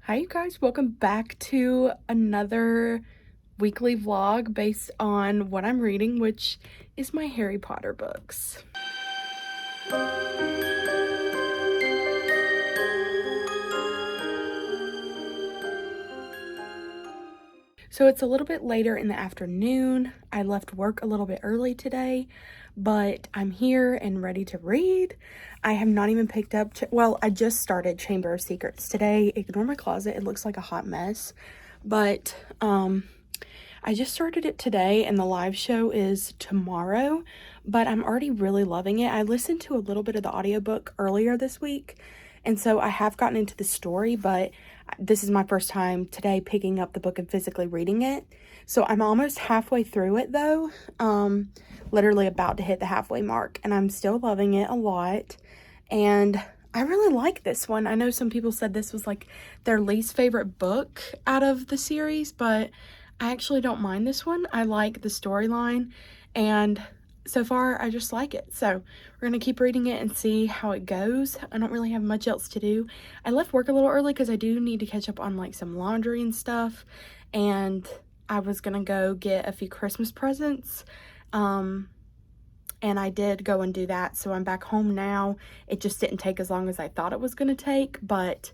Hi you guys, welcome back to another weekly vlog based on what I'm reading, which is my Harry Potter books. So it's a little bit later in the afternoon. I left work a little bit early today, but I'm here and ready to read. I have not even picked up, I just started Chamber of Secrets today. Ignore my closet, it looks like a hot mess. But I just started it today and the live show is tomorrow, but I'm already really loving it. I listened to a little bit of the audiobook earlier this week, and so I have gotten into the story, but this is my first time today picking up the book and physically reading it. So I'm almost halfway through it though, literally about to hit the halfway mark, and I'm still loving it a lot. And I really like this one. I know some people said this was like their least favorite book out of the series, but I actually don't mind this one. I like the storyline, and so far I just like it. So we're gonna keep reading it and see how it goes. I don't really have much else to do. I left work a little early because I do need to catch up on like some laundry and stuff, and I was gonna go get a few Christmas presents, and I did go and do that. So I'm back home now. It just didn't take as long as I thought it was gonna take, but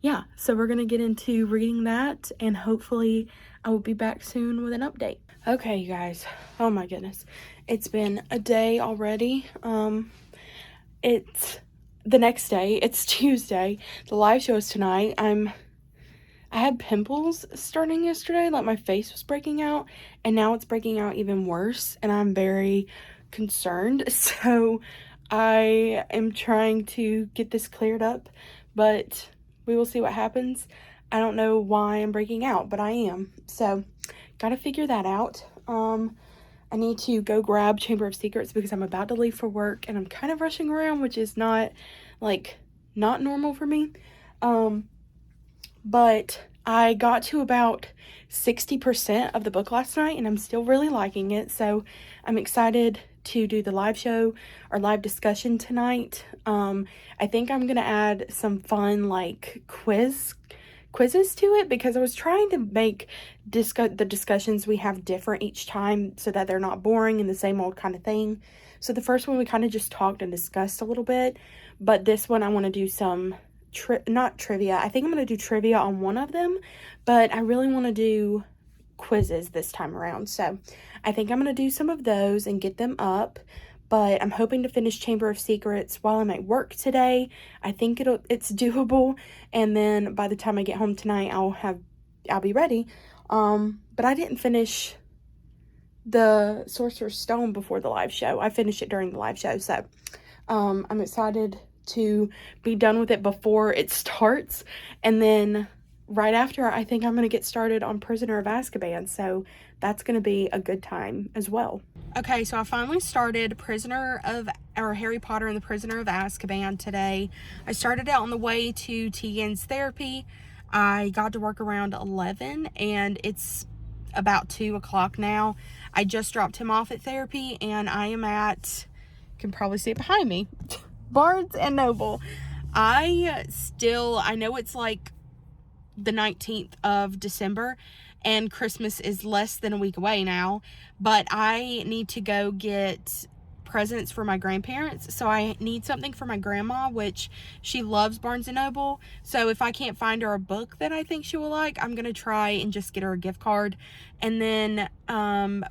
yeah, so we're gonna get into reading that, and hopefully I will be back soon with an update. Okay, you guys, oh my goodness, it's been a day already. It's the next day, it's Tuesday. The live show is tonight. I had pimples starting yesterday, like my face was breaking out, and now it's breaking out even worse, and I'm very concerned. So I am trying to get this cleared up, but we will see what happens. I don't know why I'm breaking out, but I am. So gotta figure that out. I need to go grab Chamber of Secrets because I'm about to leave for work and I'm kind of rushing around, which is not normal for me. But I got to about 60% of the book last night and I'm still really liking it. So I'm excited to do the live show or live discussion tonight. I think I'm gonna add some fun like quizzes to it because I was trying to make the discussions we have different each time so that they're not boring and the same old kind of thing. So the first one we kind of just talked and discussed a little bit, but this one I want to do some not trivia. I think I'm going to do trivia on one of them, but I really want to do quizzes this time around. So I think I'm going to do some of those and get them up, but I'm hoping to finish Chamber of Secrets while I'm at work today. I think it's doable, and then by the time I get home tonight, I'll be ready. But I didn't finish the Sorcerer's Stone before the live show. I finished it during the live show, so I'm excited to be done with it before it starts, and then right after I think I'm going to get started on Prisoner of Azkaban, so that's going to be a good time as well. Okay, so I finally started Harry Potter and the Prisoner of Azkaban today. I started out on the way to Tegan's therapy. I got to work around 11 and it's about 2 o'clock now. I just dropped him off at therapy and I am at, you can probably see it behind me, Barnes and Noble. I know it's like the 19th of December and Christmas is less than a week away now, but I need to go get presents for my grandparents. So I need something for my grandma, which she loves Barnes and Noble. So if I can't find her a book that I think she will like, I'm going to try and just get her a gift card. And then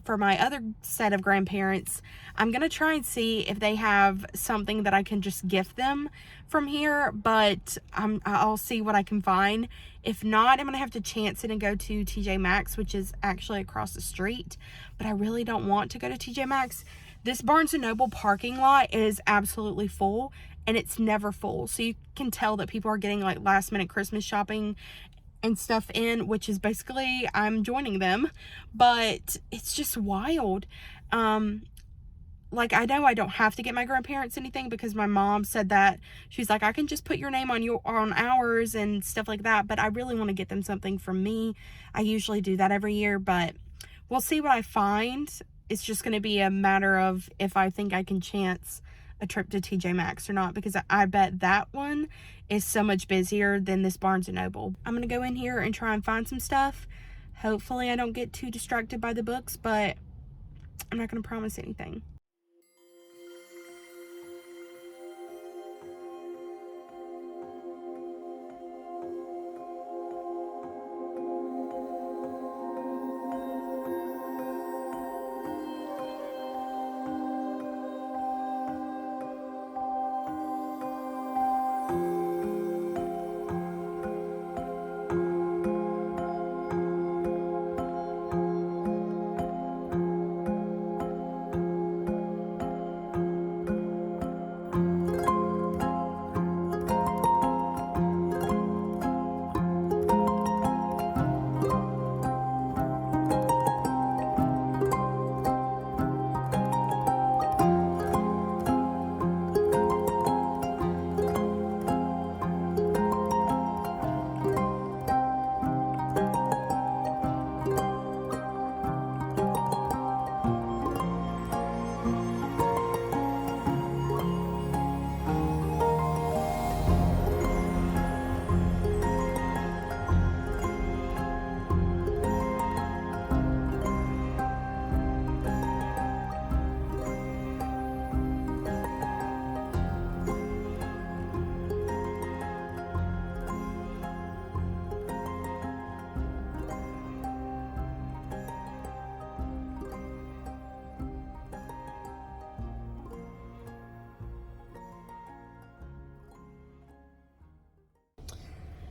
for my other set of grandparents, I'm going to try and see if they have something that I can just gift them from here, but I'll see what I can find. If not, I'm going to have to chance it and go to TJ Maxx, which is actually across the street, but I really don't want to go to TJ Maxx. This Barnes & Noble parking lot is absolutely full, and it's never full. So you can tell that people are getting like last minute Christmas shopping and stuff in, which is basically I'm joining them, but it's just wild. Like, I know I don't have to get my grandparents anything because my mom said that. She's like, I can just put your name on ours and stuff like that, but I really want to get them something from me. I usually do that every year, but we'll see what I find. It's just going to be a matter of if I think I can chance a trip to TJ Maxx or not, because I bet that one is so much busier than this Barnes & Noble. I'm gonna go in here and try and find some stuff. Hopefully I don't get too distracted by the books, but I'm not gonna promise anything.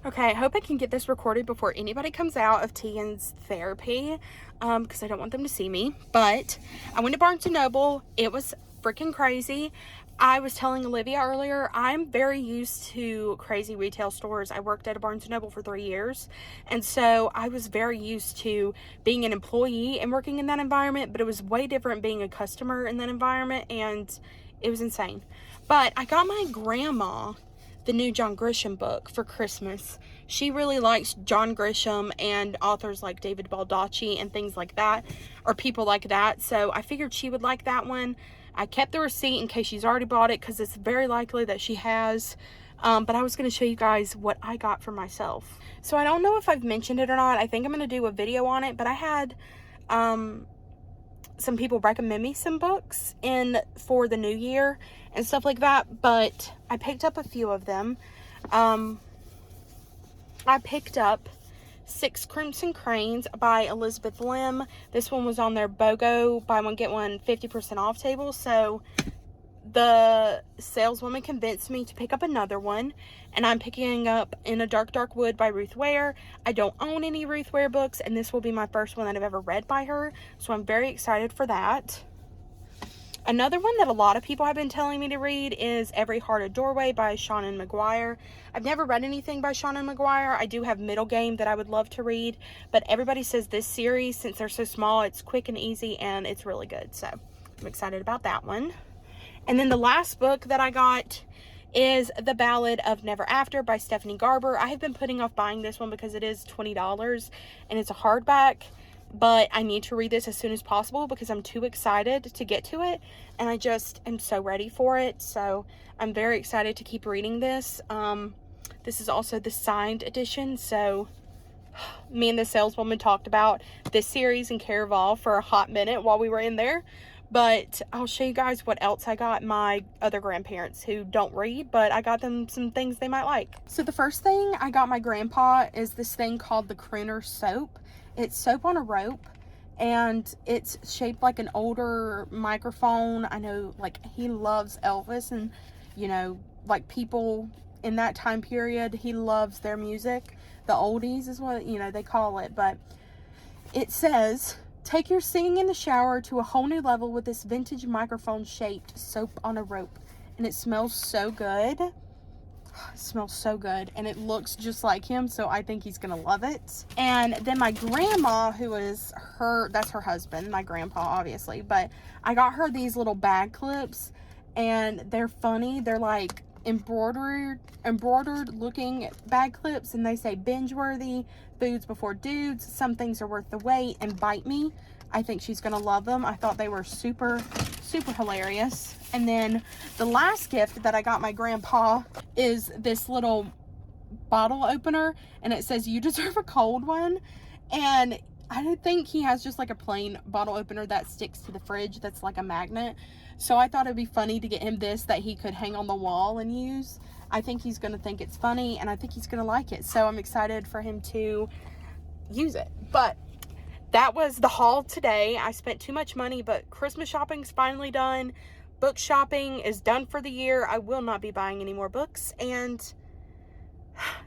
Okay, I hope I can get this recorded before anybody comes out of Tegan's therapy, because I don't want them to see me. But I went to Barnes & Noble. It was freaking crazy. I was telling Olivia earlier, I'm very used to crazy retail stores. I worked at a Barnes & Noble for 3 years, and so I was very used to being an employee and working in that environment, but it was way different being a customer in that environment, and it was insane. But I got my grandma the new John Grisham book for Christmas. She really likes John Grisham and authors like David Baldacci and things like that, or people like that, so I figured she would like that one. I kept the receipt in case she's already bought it, because it's very likely that she has, but I was going to show you guys what I got for myself. So I don't know if I've mentioned it or not. I think I'm going to do a video on it, but I had some people recommend me some books for the new year and stuff like that, but I picked up a few of them. I picked up 6 Crimson Cranes by Elizabeth Lim. This one was on their BOGO, buy one get one 50% off table, so the saleswoman convinced me to pick up another one, and I'm picking up In a Dark Dark Wood by Ruth Ware. I don't own any Ruth Ware books, and this will be my first one that I've ever read by her, so I'm very excited for that. Another one that a lot of people have been telling me to read is Every Heart a Doorway by Seanan McGuire. I've never read anything by Seanan McGuire. I do have Middle Game that I would love to read, but everybody says this series, since they're so small, it's quick and easy, and it's really good, so I'm excited about that one. And then the last book that I got is The Ballad of Never After by Stephanie Garber. I have been putting off buying this one because it is $20 and it's a hardback, but I need to read this as soon as possible because I'm too excited to get to it, and I just am so ready for it. So I'm very excited to keep reading this. This is also the signed edition, so me and the saleswoman talked about this series in Caraval for a hot minute while we were in there. But I'll show you guys what else I got my other grandparents who don't read, but I got them some things they might like. So the first thing I got my grandpa is this thing called the Crooner Soap. It's soap on a rope, and it's shaped like an older microphone. I know, like, he loves Elvis, and, you know, like, people in that time period, he loves their music. The oldies is what, you know, they call it. But it says, take your singing in the shower to a whole new level with this vintage microphone shaped soap on a rope. And it smells so good. It smells so good, and it looks just like him, so I think he's gonna love it. And then my grandma, who is that's her husband, my grandpa, obviously, but I got her these little bag clips, and they're funny. They're like embroidered looking bag clips, and they say binge worthy, foods before dudes, some things are worth the wait, and bite me. I think she's gonna love them. I thought they were super hilarious. And then the last gift that I got my grandpa is this little bottle opener, and it says you deserve a cold one. And I don't think he has just like a plain bottle opener that sticks to the fridge that's like a magnet. So I thought it'd be funny to get him this that he could hang on the wall and use. I think he's gonna think it's funny, and I think he's gonna like it. So I'm excited for him to use it. But that was the haul today. I spent too much money, but Christmas shopping's finally done. Book shopping is done for the year. I will not be buying any more books, and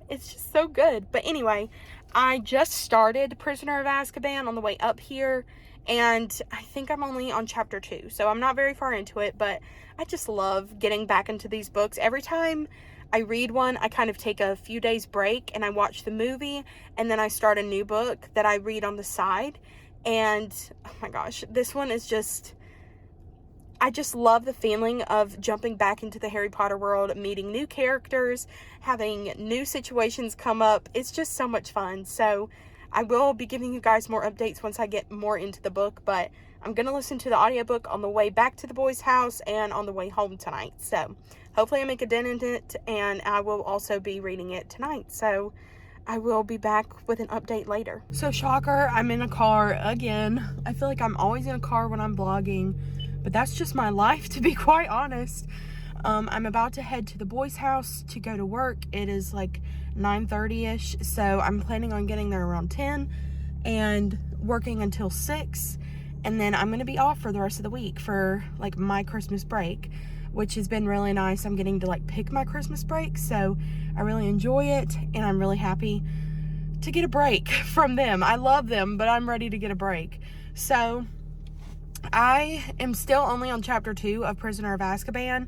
it's just so good. But anyway, I just started Prisoner of Azkaban on the way up here, and I think I'm only on chapter 2, so I'm not very far into it, but I just love getting back into these books. Every time I read one, I kind of take a few days break, and I watch the movie, and then I start a new book that I read on the side. And oh my gosh, this one is just, I just love the feeling of jumping back into the Harry Potter world, meeting new characters, having new situations come up. It's just so much fun. So I will be giving you guys more updates once I get more into the book, but I'm going to listen to the audiobook on the way back to the boys' house and on the way home tonight. So hopefully I make a dent in it, and I will also be reading it tonight. So I will be back with an update later. So shocker, I'm in a car again. I feel like I'm always in a car when I'm vlogging, but that's just my life, to be quite honest. I'm about to head to the boys' house to go to work. It is like 9:30ish, so I'm planning on getting there around 10 and working until 6, and then I'm going to be off for the rest of the week for like my Christmas break, which has been really nice. I'm getting to like pick my Christmas break, so I really enjoy it, and I'm really happy to get a break from them. I love them, but I'm ready to get a break. So I am still only on chapter 2 of Prisoner of Azkaban.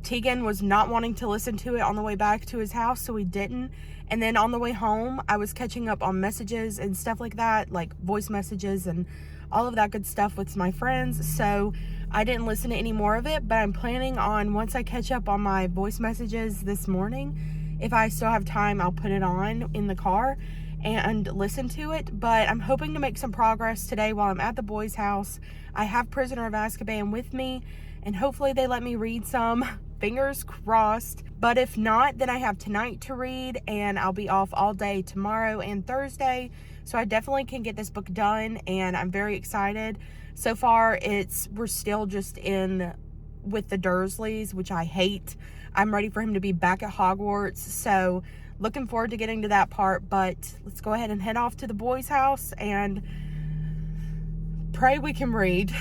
Tegan was not wanting to listen to it on the way back to his house, so we didn't. And then on the way home, I was catching up on messages and stuff like that, like voice messages and all of that good stuff with my friends. So I didn't listen to any more of it, but I'm planning on, once I catch up on my voice messages this morning, if I still have time, I'll put it on in the car and listen to it. But I'm hoping to make some progress today while I'm at the boys' house. I have Prisoner of Azkaban with me, and hopefully they let me read some. Fingers crossed. But if not, then I have tonight to read, and I'll be off all day tomorrow and Thursday, so I definitely can get this book done, and I'm very excited. So far, we're still just in with the Dursleys, which I hate. I'm ready for him to be back at Hogwarts, so looking forward to getting to that part. But let's go ahead and head off to the boys' house and pray we can read.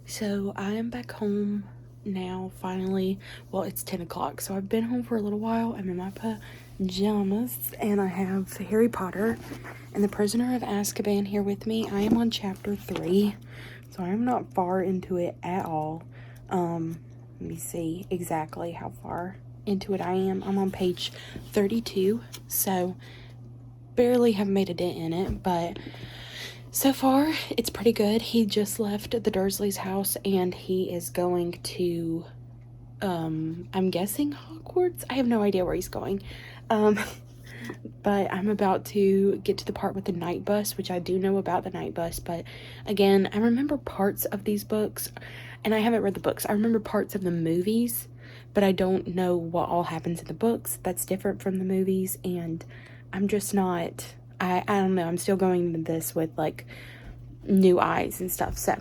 So I am back home now, finally. Well, it's 10 o'clock, so I've been home for a little while. I'm in my pajamas, and I have Harry Potter and the Prisoner of Azkaban here with me. I am on chapter 3, so I'm not far into it at all. Let me see exactly how far into it I am. I'm on page 32, so barely have made a dent in it, but so far, it's pretty good. He just left the Dursleys' house, and he is going to, I'm guessing Hogwarts? I have no idea where he's going. But I'm about to get to the part with the night bus, which I do know about the night bus. But again, I remember parts of these books, and I haven't read the books. I remember parts of the movies, but I don't know what all happens in the books. That's different from the movies, and I'm just not... I don't know, I'm still going into this with like new eyes and stuff. So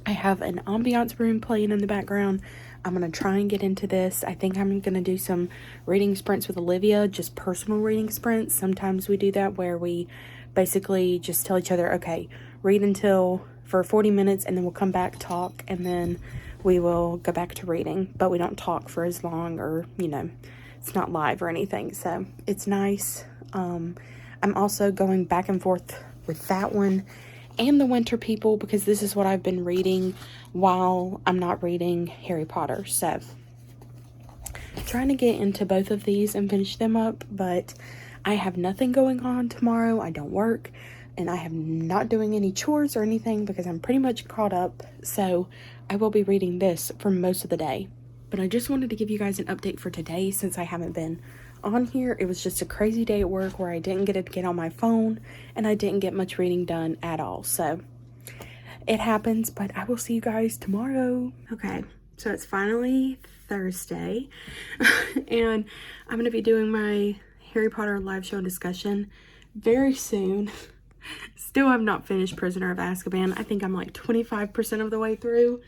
I have an ambiance room playing in the background. I'm going to try and get into this. I think I'm going to do some reading sprints with Olivia, just personal reading sprints. Sometimes we do that where we basically just tell each other, okay, read for 40 minutes, and then we'll come back, talk, and then we will go back to reading. But we don't talk for as long, or, it's not live or anything. So it's nice. I'm also going back and forth with that one and the Winter People, because this is what I've been reading while I'm not reading Harry Potter. So trying to get into both of these and finish them up, but I have nothing going on tomorrow. I don't work, and I am not doing any chores or anything because I'm pretty much caught up. So I will be reading this for most of the day. But I just wanted to give you guys an update for today since I haven't been on here. It was just a crazy day at work where I didn't get to get on my phone and I didn't get much reading done at all. So it happens, but I will see you guys tomorrow. Okay, so it's finally Thursday and I'm going to be doing my Harry Potter live show discussion very soon. Still have not finished Prisoner of Azkaban. I think I'm like 25% of the way through.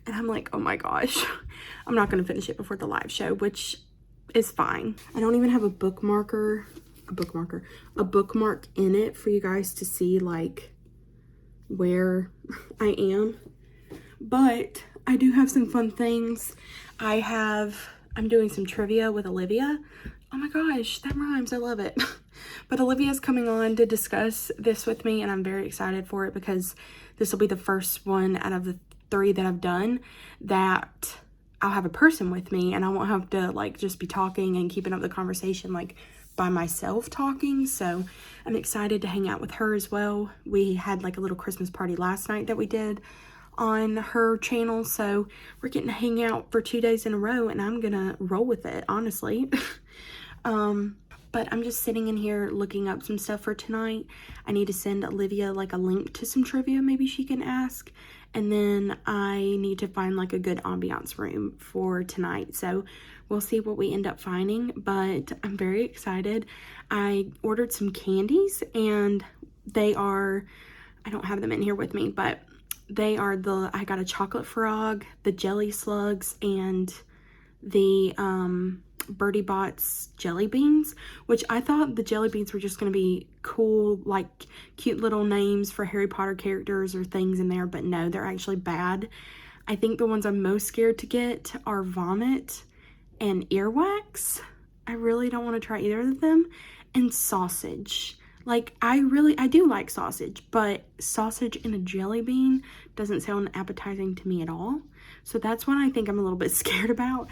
And I'm like, oh my gosh, I'm not going to finish it before the live show, which is fine. I don't even have a bookmark in it for you guys to see like where I am. But I do have some fun things. I'm doing some trivia with Olivia. Oh my gosh, that rhymes. I love it. But Olivia's coming on to discuss this with me, and I'm very excited for it because this will be the first one out of the 3 that I've done that I'll have a person with me, and I won't have to like just be talking and keeping up the conversation like by myself talking. So I'm excited to hang out with her as well. We had like a little Christmas party last night that we did on her channel, so we're getting to hang out for 2 days in a row, and I'm gonna roll with it, honestly. But I'm just sitting in here looking up some stuff for tonight. I need to send Olivia like a link to some trivia maybe she can ask. And then I need to find like a good ambiance room for tonight. So we'll see what we end up finding, but I'm very excited. I ordered some candies and they are, I don't have them in here with me, but they are I got a chocolate frog, the jelly slugs, and the Birdie Bots jelly beans, which I thought the jelly beans were just going to be cool, like cute little names for Harry Potter characters or things in there, but no, they're actually bad. I think the ones I'm most scared to get are vomit and earwax. I really don't want to try either of them. And sausage. Like, I do like sausage, but sausage in a jelly bean doesn't sound appetizing to me at all. So that's one I think I'm a little bit scared about.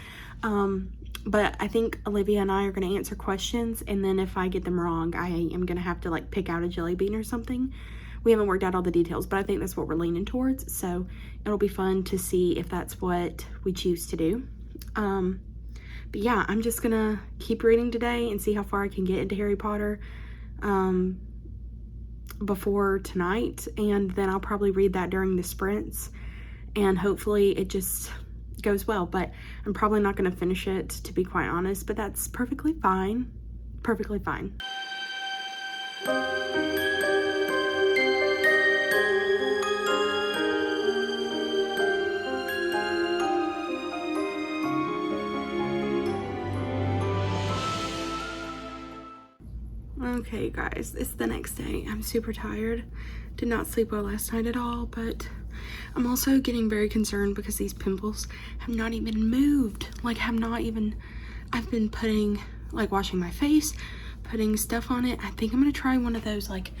But I think Olivia and I are going to answer questions, and then if I get them wrong, I am going to have to like pick out a jelly bean or something. We haven't worked out all the details, but I think that's what we're leaning towards. So it'll be fun to see if that's what we choose to do. But yeah, I'm just going to keep reading today and see how far I can get into Harry Potter before tonight, and then I'll probably read that during the sprints, and hopefully it just goes well. But I'm probably not going to finish it, to be quite honest, but that's perfectly fine. Perfectly fine. Okay guys, it's the next day. I'm super tired. Did not sleep well last night at all, but I'm also getting very concerned because these pimples have not even moved. Like, I've been putting, like, washing my face, putting stuff on it. I think I'm gonna try one of those like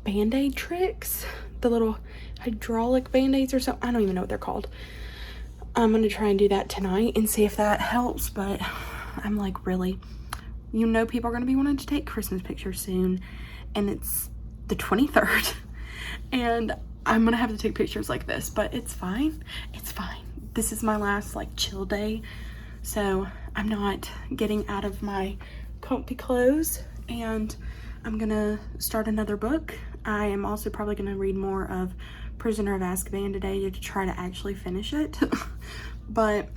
band-aid tricks, the little hydraulic band-aids or something. I don't even know what they're called. I'm gonna try and do that tonight and see if that helps. But I'm like, really, you know, people are gonna be wanting to take Christmas pictures soon, and it's the 23rd, and I'm gonna have to take pictures like this, but it's fine. It's fine. This is my last like chill day, so I'm not getting out of my comfy clothes, and I'm gonna start another book. I am also probably gonna read more of Prisoner of Azkaban today to try to actually finish it. But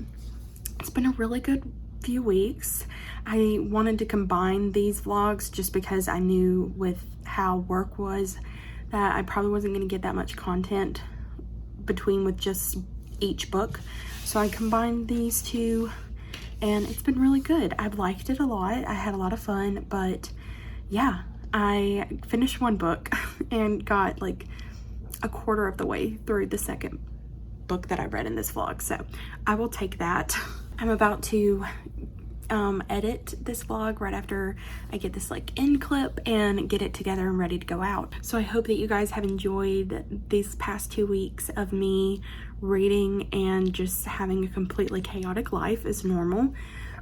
it's been a really good few weeks. I wanted to combine these vlogs just because I knew with how work was that I probably wasn't going to get that much content between with just each book. So I combined these two, and it's been really good. I've liked it a lot. I had a lot of fun, but yeah, I finished one book and got like a quarter of the way through the second book that I read in this vlog. So I will take that. I'm about to edit this vlog right after I get this like end clip and get it together and ready to go out. So I hope that you guys have enjoyed these past 2 weeks of me reading and just having a completely chaotic life as normal.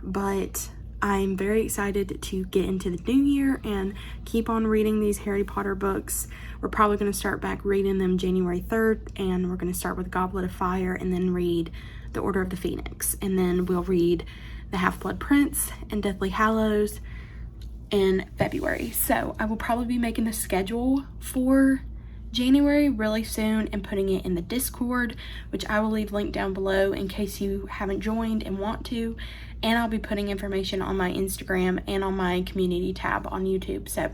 But I'm very excited to get into the new year and keep on reading these Harry Potter books. We're probably going to start back reading them January 3rd, and we're going to start with Goblet of Fire and then read The Order of the Phoenix. And then we'll read The Half-Blood Prince and Deathly Hallows in February. So I will probably be making the schedule for January really soon and putting it in the Discord, which I will leave linked down below in case you haven't joined and want to. And I'll be putting information on my Instagram and on my community tab on YouTube. So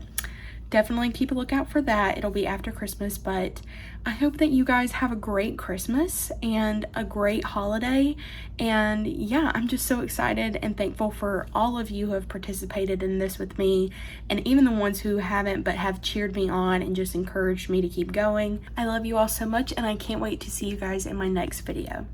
definitely keep a lookout for that. It'll be after Christmas, but I hope that you guys have a great Christmas and a great holiday. And yeah, I'm just so excited and thankful for all of you who have participated in this with me, and even the ones who haven't but have cheered me on and just encouraged me to keep going. I love you all so much, and I can't wait to see you guys in my next video.